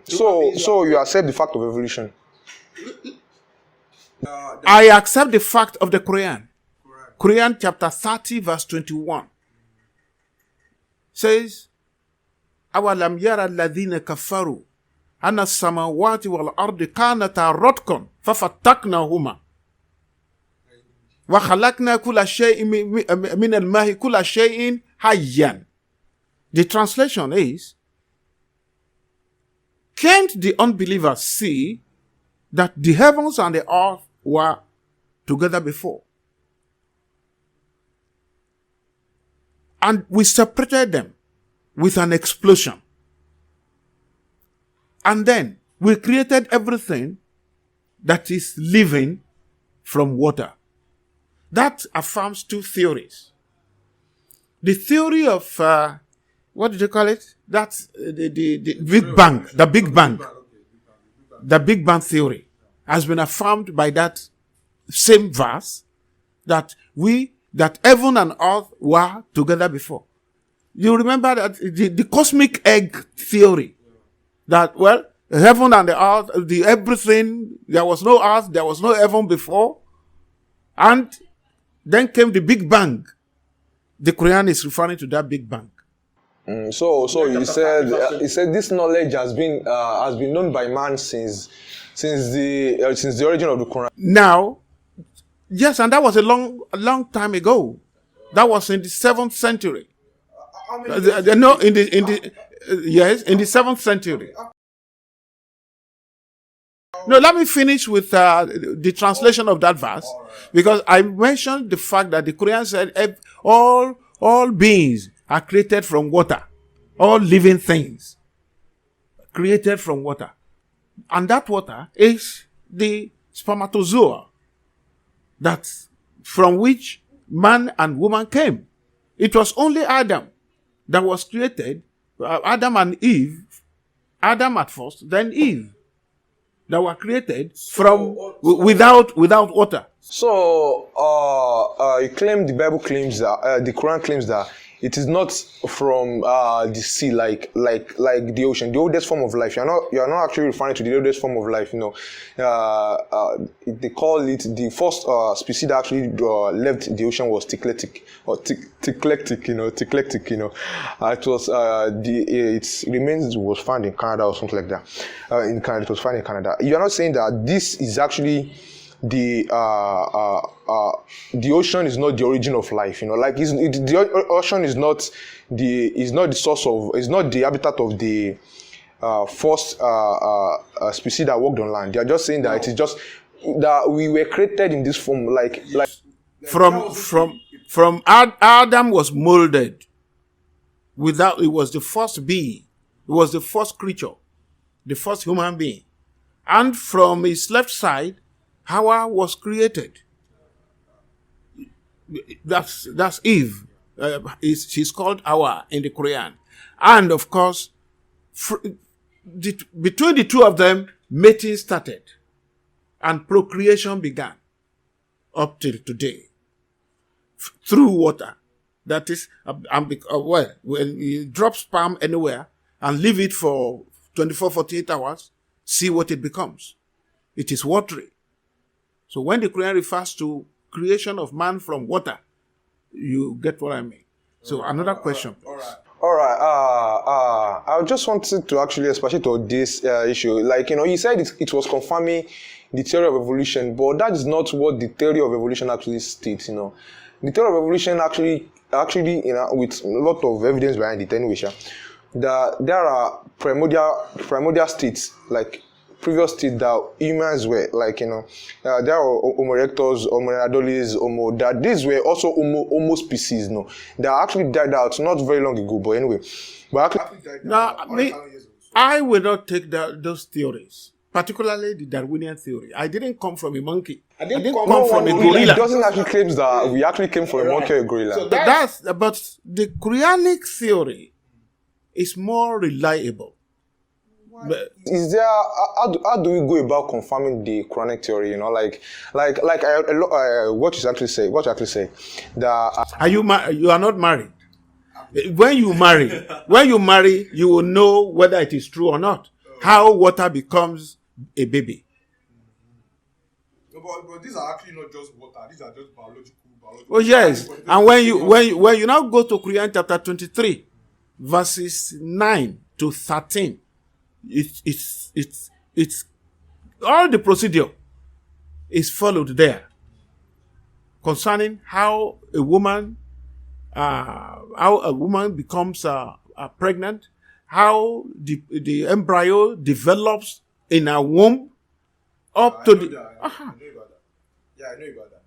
So you accept the fact of evolution? I accept the fact of the Quran. Quran chapter 30 verse 21 says, أَوَلَمْ يَرَ الَّذِينَ كَفَّرُوا أَنَّ السَّمَاوَاتِ وَالْأَرْضِ كَانَتَا رَتْقًا فَفَتَّقْنَاهُمَا وَخَلَقْنَا كُلَّ شَيْءٍ مِنَ الْمَاءِ كُلَّ شَيْءٍ حَيًّا. The translation is, can't the unbelievers see that the heavens and the earth were together before? And we separated them with an explosion. And then we created everything that is living from water. That affirms two theories. The theory of, what did you call it? That's the Big Bang. The Big Bang. The Big Bang theory has been affirmed by that same verse that heaven and earth were together before. You remember that the cosmic egg theory, that, well, heaven and the earth, everything, there was no earth, there was no heaven before, and then came the Big Bang. The Quran is referring to that Big Bang. So you said this knowledge has been known by man since the origin of the Quran. Now, yes, and that was a long time ago. That was in the 7th century. In the 7th century. No, let me finish with the translation of that verse, because I mentioned the fact that the Quran said all beings are created from water. All living things created from water. And that water is the spermatozoa, that's from which man and woman came. It was only Adam that was created, Adam and Eve, Adam at first, then Eve, that were created from without water. So you claim, the Bible claims that the Quran claims that it is not from the sea, like the ocean, the oldest form of life. You're not actually referring to the oldest form of life. They call it the first species that actually left the ocean was Tiklectic. It was its remains was found in Canada or something like that. In Canada, it was found in Canada. You're not saying that this is actually the ocean is not the origin of life, the ocean is not the source of, is not the habitat of the first species that walked on land. They are just saying that it is just that we were created in this form, like from Adam was molded without, it was the first being, it was the first creature, the first human being, and from his left side Hawa was created. That's Eve. She's called Hawa in the Quran. And of course, between the two of them, mating started. And procreation began up till today. Through water. That is, when you drop sperm anywhere and leave it for 24, 48 hours, see what it becomes. It is watery. So when the Quran refers to creation of man from water, you get what I mean. So another question. All right. I just wanted to actually expatiate on this issue. You said it was confirming the theory of evolution, but that is not what the theory of evolution actually states. The theory of evolution actually, with a lot of evidence behind it anyway, that there are primordial states, like previous state that humans were, there are Homo erectus, Homo neanderthalis, that these were also Homo species, that actually died out not very long ago, but anyway. I will not take those theories, particularly the Darwinian theory. I didn't come from a monkey. I didn't come from a gorilla. It doesn't actually claim that we actually came from a monkey or a gorilla. So but the Quranic theory is more reliable. Is there how do we go about confirming the Quranic theory? What you actually say that you are not married. When you marry, you will know whether it is true or not. how water becomes a baby. No, but these are actually not just water. These are just biological. Oh yes, and when you now go to Quran chapter 23, verses 9 to 13, it's all the procedure is followed there concerning how a woman becomes pregnant, how the embryo develops in her womb up to the. I know about that. Yeah, I know about that.